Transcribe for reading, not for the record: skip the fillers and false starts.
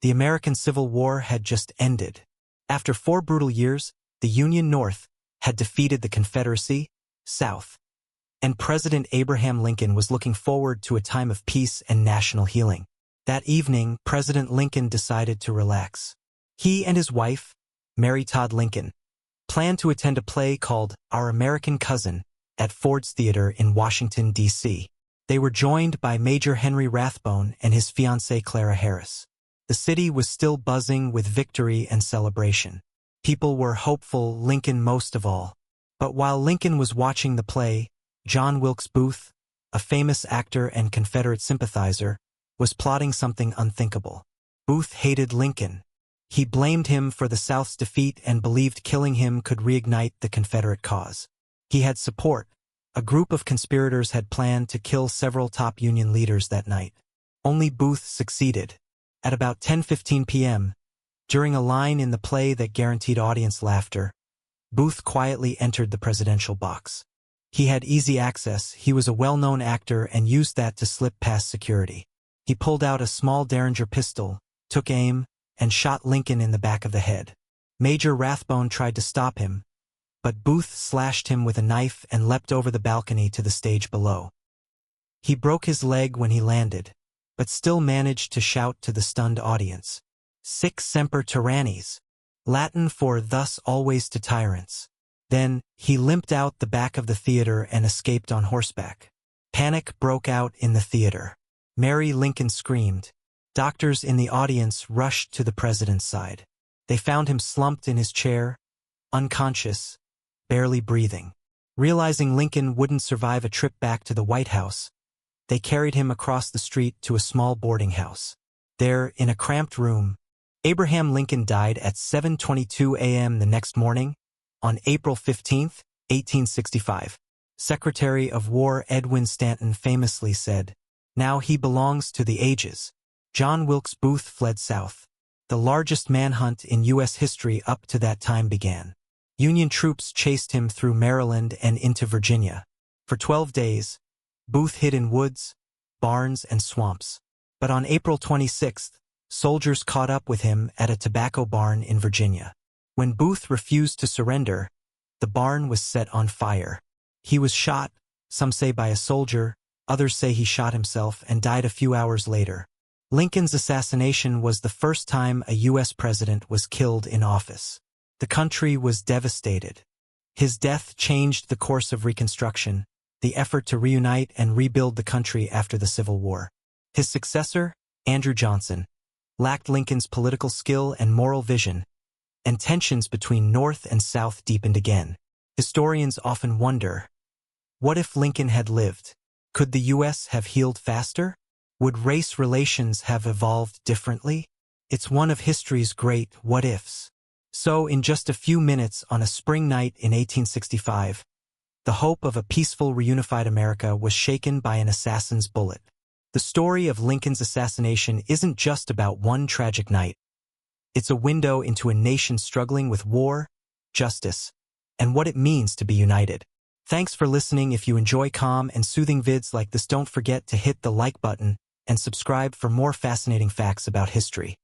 The American Civil War had just ended. After 4 brutal years, the Union North had defeated the Confederacy, South, and President Abraham Lincoln was looking forward to a time of peace and national healing. That evening, President Lincoln decided to relax. He and his wife, Mary Todd Lincoln, planned to attend a play called Our American Cousin at Ford's Theater in Washington, D.C. They were joined by Major Henry Rathbone and his fiancée Clara Harris. The city was still buzzing with victory and celebration. People were hopeful, Lincoln most of all. But while Lincoln was watching the play, John Wilkes Booth, a famous actor and Confederate sympathizer, was plotting something unthinkable. Booth hated Lincoln. He blamed him for the South's defeat and believed killing him could reignite the Confederate cause. He had support. A group of conspirators had planned to kill several top Union leaders that night. Only Booth succeeded. At about 10:15 p.m., during a line in the play that guaranteed audience laughter, Booth quietly entered the presidential box. He had easy access, he was a well-known actor and used that to slip past security. He pulled out a small Derringer pistol, took aim, and shot Lincoln in the back of the head. Major Rathbone tried to stop him, but Booth slashed him with a knife and leapt over the balcony to the stage below. He broke his leg when he landed, but still managed to shout to the stunned audience, "Sic semper tyrannis," Latin for "thus always to tyrants." Then, he limped out the back of the theater and escaped on horseback. Panic broke out in the theater. Mary Lincoln screamed. Doctors in the audience rushed to the president's side. They found him slumped in his chair, unconscious, barely breathing. Realizing Lincoln wouldn't survive a trip back to the White House, they carried him across the street to a small boarding house. There, in a cramped room, Abraham Lincoln died at 7:22 a.m. the next morning, on April 15, 1865. Secretary of War Edwin Stanton famously said, "Now he belongs to the ages." John Wilkes Booth fled south. The largest manhunt in U.S. history up to that time began. Union troops chased him through Maryland and into Virginia. For 12 days, Booth hid in woods, barns, and swamps. But on April 26, soldiers caught up with him at a tobacco barn in Virginia. When Booth refused to surrender, the barn was set on fire. He was shot, some say by a soldier, others say he shot himself and died a few hours later. Lincoln's assassination was the first time a U.S. president was killed in office. The country was devastated. His death changed the course of Reconstruction, the effort to reunite and rebuild the country after the Civil War. His successor, Andrew Johnson, lacked Lincoln's political skill and moral vision, and tensions between North and South deepened again. Historians often wonder, what if Lincoln had lived? Could the U.S. have healed faster? Would race relations have evolved differently? It's one of history's great what-ifs. So, in just a few minutes on a spring night in 1865, the hope of a peaceful, reunified America was shaken by an assassin's bullet. The story of Lincoln's assassination isn't just about one tragic night. It's a window into a nation struggling with war, justice, and what it means to be united. Thanks for listening. If you enjoy calm and soothing vids like this, don't forget to hit the like button and subscribe for more fascinating facts about history.